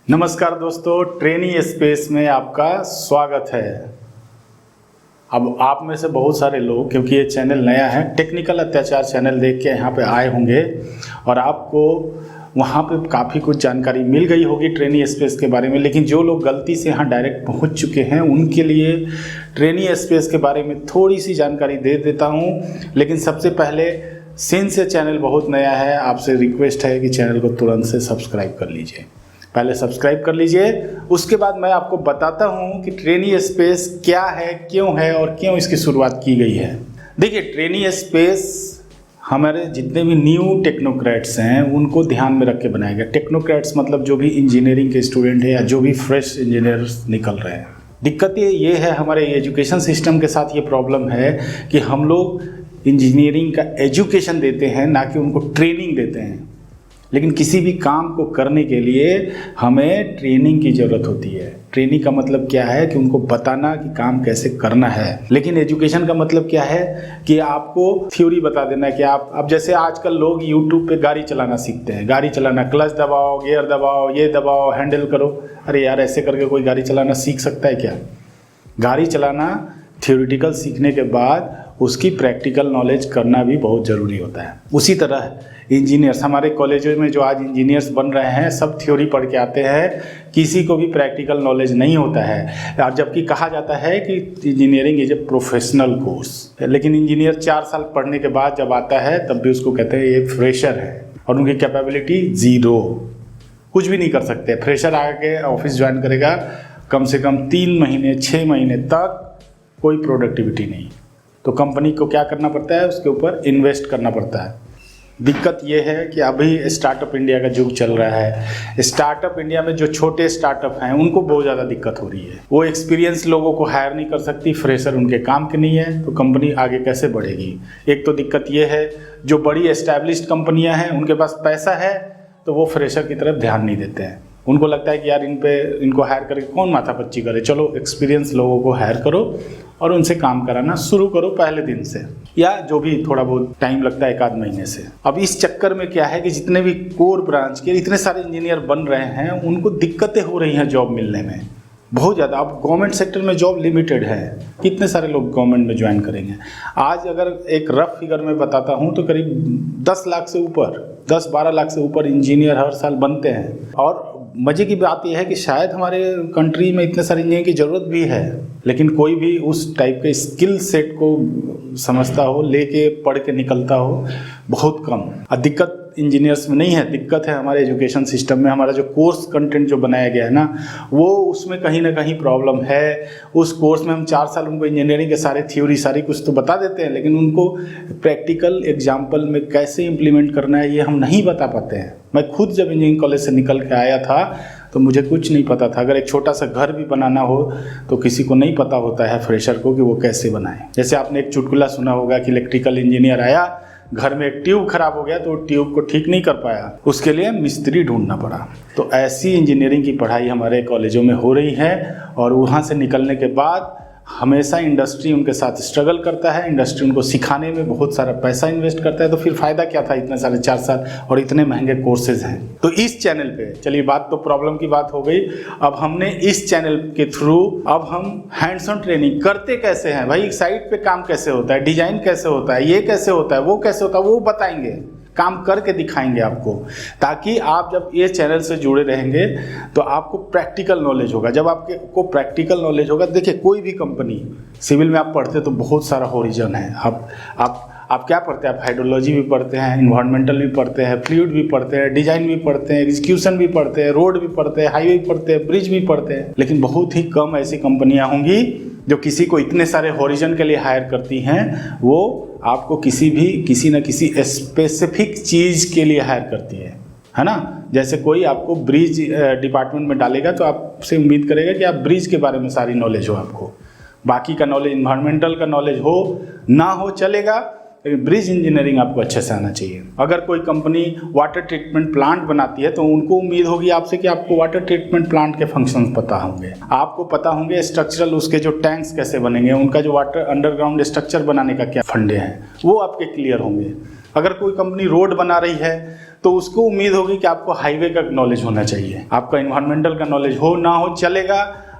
नमस्कार दोस्तों, trainee space में आपका स्वागत है। अब आप में से बहुत सारे लोग, क्योंकि ये चैनल नया है, टेक्निकल अत्याचार चैनल देख के यहाँ पे आए होंगे और आपको वहाँ पे काफ़ी कुछ जानकारी मिल गई होगी ट्रेनी स्पेस के बारे में। लेकिन जो लोग गलती से यहाँ डायरेक्ट पहुँच चुके हैं उनके लिए ट्रेनी स्पेस के बारे में थोड़ी सी जानकारी दे देता हूँ। लेकिन सबसे पहले, सिंस ये चैनल बहुत नया है, आपसे रिक्वेस्ट है कि चैनल को तुरंत से सब्सक्राइब कर लीजिए। पहले सब्सक्राइब कर लीजिए, उसके बाद मैं आपको बताता हूं कि ट्रेनी स्पेस क्या है, क्यों है और क्यों इसकी शुरुआत की गई है। देखिए, ट्रेनी स्पेस हमारे जितने भी न्यू टेक्नोक्रेट्स हैं उनको ध्यान में रख के बनाया गया। टेक्नोक्रेट्स मतलब जो भी इंजीनियरिंग के स्टूडेंट हैं या जो भी फ्रेश इंजीनियर्स निकल रहे हैं। दिक्कत ये है, हमारे एजुकेशन सिस्टम के साथ ये प्रॉब्लम है कि हम लोग इंजीनियरिंग का एजुकेशन देते हैं, ना कि उनको ट्रेनिंग देते हैं। लेकिन किसी भी काम को करने के लिए हमें ट्रेनिंग की ज़रूरत होती है। ट्रेनिंग का मतलब क्या है कि उनको बताना कि काम कैसे करना है। लेकिन एजुकेशन का मतलब क्या है कि आपको थ्योरी बता देना कि आप, अब जैसे आजकल लोग यूट्यूब पे गाड़ी चलाना सीखते हैं। गाड़ी चलाना, क्लच दबाओ, गियर दबाओ, ये दबाओ, हैंडल करो। अरे यार, ऐसे करके कोई गाड़ी चलाना सीख सकता है क्या? गाड़ी चलाना थ्योरेटिकल सीखने के बाद उसकी प्रैक्टिकल नॉलेज करना भी बहुत ज़रूरी होता है। उसी तरह इंजीनियर्स, हमारे कॉलेजों में जो आज इंजीनियर्स बन रहे हैं सब थ्योरी पढ़ के आते हैं, किसी को भी प्रैक्टिकल नॉलेज नहीं होता है। और जबकि कहा जाता है कि engineering is a professional course, लेकिन इंजीनियर 4 साल पढ़ने के बाद जब आता है तब भी उसको कहते हैं ये फ्रेशर है और उनकी कैपेबिलिटी ज़ीरो, कुछ भी नहीं कर सकते। फ्रेशर आके ऑफिस ज्वाइन करेगा, कम से कम 3 महीने 6 महीने तक कोई प्रोडक्टिविटी नहीं। तो कंपनी को क्या करना पड़ता है, उसके ऊपर इन्वेस्ट करना पड़ता है। दिक्कत ये है कि अभी स्टार्टअप इंडिया का युग चल रहा है। स्टार्टअप इंडिया में जो छोटे स्टार्टअप हैं उनको बहुत ज़्यादा दिक्कत हो रही है। वो एक्सपीरियंस लोगों को हायर नहीं कर सकती, फ्रेशर उनके काम के नहीं है, तो कंपनी आगे कैसे बढ़ेगी। एक तो दिक्कत ये है, जो बड़ी एस्टैब्लिश्ड कंपनियां हैं उनके पास पैसा है तो वो फ्रेशर की तरफ ध्यान नहीं देते हैं। उनको लगता है कि यार इनको हायर करके कौन माथापच्ची करे, चलो एक्सपीरियंस लोगों को हायर करो और उनसे काम कराना शुरू करो पहले दिन से, या जो भी थोड़ा बहुत टाइम लगता है 1 आध महीने से। अब इस चक्कर में क्या है कि जितने भी कोर ब्रांच के इतने सारे इंजीनियर बन रहे हैं उनको दिक्कतें हो रही हैं जॉब मिलने में बहुत ज़्यादा। अब गवर्नमेंट सेक्टर में जॉब लिमिटेड है, कितने सारे लोग गवर्नमेंट में ज्वाइन करेंगे। आज अगर एक रफ फिगर में बताता हूँ तो करीब 10 लाख से ऊपर, 10-12 लाख से ऊपर इंजीनियर हर साल बनते हैं। और मज़े की बात यह है कि शायद हमारे कंट्री में इतने सारे इंजीनियर की ज़रूरत भी है, लेकिन कोई भी उस टाइप के स्किल सेट को समझता हो, लेके पढ़ के निकलता हो, बहुत कम। और दिक्कत इंजीनियर्स में नहीं है, दिक्कत है हमारे एजुकेशन सिस्टम में। हमारा जो कोर्स कंटेंट जो बनाया गया है ना, वो उसमें कहीं ना कहीं प्रॉब्लम है। उस कोर्स में हम 4 साल उनको इंजीनियरिंग के सारे थ्योरी सारी कुछ तो बता देते हैं, लेकिन उनको प्रैक्टिकल एग्जाम्पल में कैसे इम्प्लीमेंट करना है ये हम नहीं बता पाते हैं। मैं खुद जब इंजीनियरिंग कॉलेज से निकल के आया था तो मुझे कुछ नहीं पता था। अगर एक छोटा सा घर भी बनाना हो तो किसी को नहीं पता होता है फ्रेशर को कि वो कैसे बनाए। जैसे आपने एक चुटकुला सुना होगा कि इलेक्ट्रिकल इंजीनियर आया, घर में एक ट्यूब खराब हो गया तो ट्यूब को ठीक नहीं कर पाया, उसके लिए मिस्त्री ढूंढना पड़ा। तो ऐसी इंजीनियरिंग की पढ़ाई हमारे कॉलेजों में हो रही है और वहाँ से निकलने के बाद हमेशा इंडस्ट्री उनके साथ स्ट्रगल करता है। इंडस्ट्री उनको सिखाने में बहुत सारा पैसा इन्वेस्ट करता है, तो फिर फ़ायदा क्या था इतने सारे 4 साल और इतने महंगे कोर्सेज हैं। तो इस चैनल पे, चलिए बात तो प्रॉब्लम की बात हो गई, अब हमने इस चैनल के थ्रू अब हम हैंड्स ऑन ट्रेनिंग करते कैसे हैं भाई, साइट पे काम कैसे होता है, डिजाइन कैसे होता है, ये कैसे होता है, वो कैसे होता है, वो बताएंगे, काम करके दिखाएंगे आपको, ताकि आप जब ये चैनल से जुड़े रहेंगे तो आपको प्रैक्टिकल नॉलेज होगा। जब आपको प्रैक्टिकल नॉलेज होगा, देखिए कोई भी कंपनी, सिविल में आप पढ़ते तो बहुत सारा हॉरिजन है। आप क्या पढ़ते हैं, आप हाइड्रोलॉजी भी पढ़ते हैं, इन्वायरमेंटल भी पढ़ते हैं, फ्लूइड भी पढ़ते हैं, डिजाइन भी पढ़ते हैं, एग्जीक्यूशन भी पढ़ते हैं, रोड भी पढ़ते हैं, हाईवे भी पढ़ते हैं, ब्रिज भी पढ़ते हैं। लेकिन बहुत ही कम ऐसी कंपनियां होंगी जो किसी को इतने सारे हॉरिजन के लिए हायर करती हैं। वो आपको किसी न किसी स्पेसिफिक चीज़ के लिए हायर करती है ना। जैसे कोई आपको ब्रिज डिपार्टमेंट में डालेगा तो आपसे उम्मीद करेगा कि आप ब्रिज के बारे में सारी नॉलेज हो, आपको बाकी का नॉलेज, इन्वायरमेंटल का नॉलेज हो ना हो चलेगा, लेकिन ब्रिज इंजीनियरिंग आपको अच्छे से आना चाहिए। अगर कोई कंपनी वाटर ट्रीटमेंट प्लांट बनाती है तो उनको उम्मीद होगी आपसे कि आपको वाटर ट्रीटमेंट प्लांट के फंक्शंस पता होंगे, आपको पता होंगे स्ट्रक्चरल उसके जो टैंक्स कैसे बनेंगे, उनका जो वाटर अंडरग्राउंड स्ट्रक्चर बनाने का क्या फंडे हैं, वो आपके क्लियर होंगे। अगर कोई कंपनी रोड बना रही है तो उसको उम्मीद होगी कि आपको हाईवे का नॉलेज होना चाहिए, आपका इन्वायरमेंटल का नॉलेज हो ना हो चलेगा,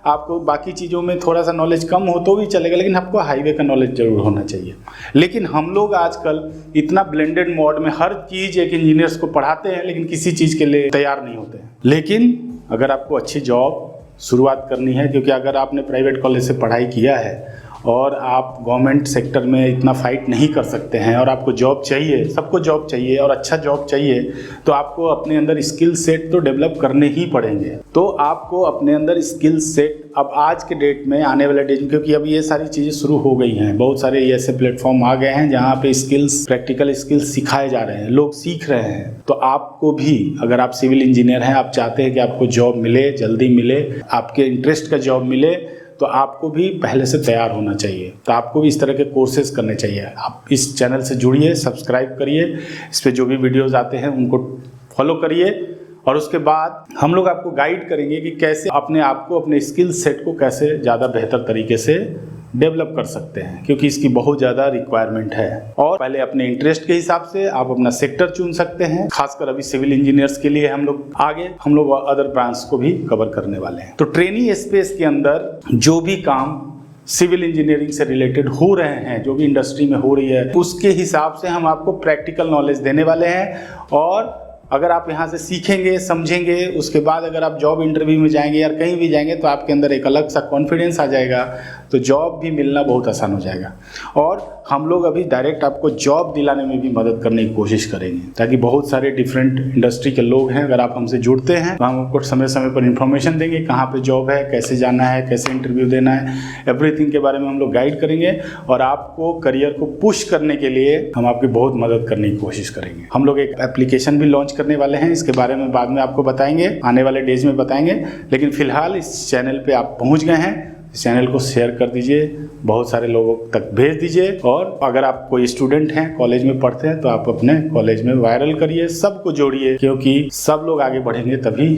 आपको बाकी चीज़ों में थोड़ा सा नॉलेज कम हो तो भी चलेगा, लेकिन आपको हाईवे का नॉलेज जरूर होना चाहिए। लेकिन हम लोग आजकल इतना ब्लेंडेड मोड में हर चीज़ एक इंजीनियर्स को पढ़ाते हैं, लेकिन किसी चीज़ के लिए तैयार नहीं होते हैं। लेकिन अगर आपको अच्छी जॉब शुरुआत करनी है, क्योंकि अगर आपने प्राइवेट कॉलेज से पढ़ाई किया है और आप गवर्नमेंट सेक्टर में इतना फाइट नहीं कर सकते हैं और आपको जॉब चाहिए, सबको जॉब चाहिए और अच्छा जॉब चाहिए, तो आपको अपने अंदर स्किल सेट तो डेवलप करने ही पड़ेंगे। तो आपको अपने अंदर स्किल सेट अब आज के डेट में, आने वाले डेट में, क्योंकि अब ये सारी चीज़ें शुरू हो गई हैं, बहुत सारे ऐसे प्लेटफॉर्म आ गए हैं जहाँ पे स्किल्स, प्रैक्टिकल स्किल्स सिखाए जा रहे हैं, लोग सीख रहे हैं। तो आपको भी, अगर आप सिविल इंजीनियर हैं, आप चाहते हैं कि आपको जॉब मिले, जल्दी मिले, आपके इंटरेस्ट का जॉब मिले, तो आपको भी पहले से तैयार होना चाहिए। तो आपको भी इस तरह के कोर्सेज करने चाहिए। आप इस चैनल से जुड़िए, सब्सक्राइब करिए, इस पर जो भी वीडियोस आते हैं उनको फॉलो करिए, और उसके बाद हम लोग आपको गाइड करेंगे कि कैसे अपने आप को, अपने स्किल सेट को कैसे ज़्यादा बेहतर तरीके से डेवलप कर सकते हैं, क्योंकि इसकी बहुत ज़्यादा रिक्वायरमेंट है। और पहले अपने इंटरेस्ट के हिसाब से आप अपना सेक्टर चुन सकते हैं। खासकर अभी सिविल इंजीनियर्स के लिए हम लोग अदर ब्रांच को भी कवर करने वाले हैं। तो ट्रेनी स्पेस के अंदर जो भी काम सिविल इंजीनियरिंग से रिलेटेड हो रहे हैं, जो भी इंडस्ट्री में हो रही है, उसके हिसाब से हम आपको प्रैक्टिकल नॉलेज देने वाले हैं। और अगर आप यहाँ से सीखेंगे, समझेंगे, उसके बाद अगर आप जॉब इंटरव्यू में जाएंगे या कहीं भी जाएंगे, तो आपके अंदर एक अलग सा कॉन्फिडेंस आ जाएगा, तो जॉब भी मिलना बहुत आसान हो जाएगा। और हम लोग अभी डायरेक्ट आपको जॉब दिलाने में भी मदद करने की कोशिश करेंगे, ताकि बहुत सारे डिफरेंट इंडस्ट्री के लोग हैं, अगर आप हमसे जुड़ते हैं तो हम आपको समय समय पर इंफॉर्मेशन देंगे, कहाँ पे जॉब है, कैसे जाना है, कैसे इंटरव्यू देना है, एवरीथिंग के बारे में हम लोग गाइड करेंगे। और आपको करियर को पुश करने के लिए हम आपकी बहुत मदद करने की कोशिश करेंगे। हम लोग एक एप्लीकेशन भी लॉन्च करने वाले हैं, इसके बारे में बाद में आपको बताएंगे, आने वाले डेज में बताएंगे। लेकिन फिलहाल इस चैनल पे आप पहुंच गए हैं, इस चैनल को शेयर कर दीजिए, बहुत सारे लोगों तक भेज दीजिए। और अगर आप कोई स्टूडेंट हैं, कॉलेज में पढ़ते हैं, तो आप अपने कॉलेज में वायरल करिए, सबको जोड़िए, क्योंकि सब लोग आगे बढ़ेंगे तभी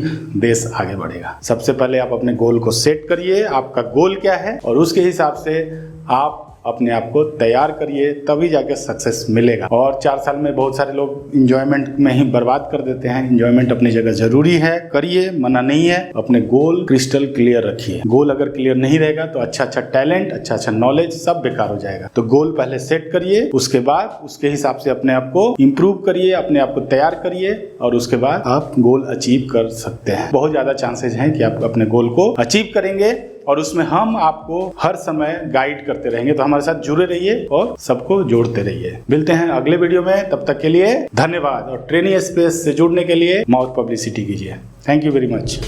देश आगे बढ़ेगा। सबसे पहले आप अपने गोल को सेट करिए, आपका गोल क्या है, और उसके हिसाब से आप अपने आप को तैयार करिए, तभी जाके सक्सेस मिलेगा। और 4 साल में बहुत सारे लोग एंजॉयमेंट में ही बर्बाद कर देते हैं। एंजॉयमेंट अपनी जगह जरूरी है, करिए, मना नहीं है। अपने गोल क्रिस्टल क्लियर रखिए। गोल अगर क्लियर नहीं रहेगा तो अच्छा टैलेंट, अच्छा नॉलेज सब बेकार हो जाएगा। तो गोल पहले सेट करिए, उसके बाद उसके हिसाब से अपने आप को इम्प्रूव करिए, अपने आप को तैयार करिए, और उसके बाद आप गोल अचीव कर सकते हैं। बहुत ज्यादा चांसेस हैं कि आप अपने गोल को अचीव करेंगे, और उसमें हम आपको हर समय गाइड करते रहेंगे। तो हमारे साथ जुड़े रहिए और सबको जोड़ते रहिए। मिलते हैं अगले वीडियो में, तब तक के लिए धन्यवाद। और ट्रेनी स्पेस से जुड़ने के लिए माउथ पब्लिसिटी कीजिए। Thank you very much.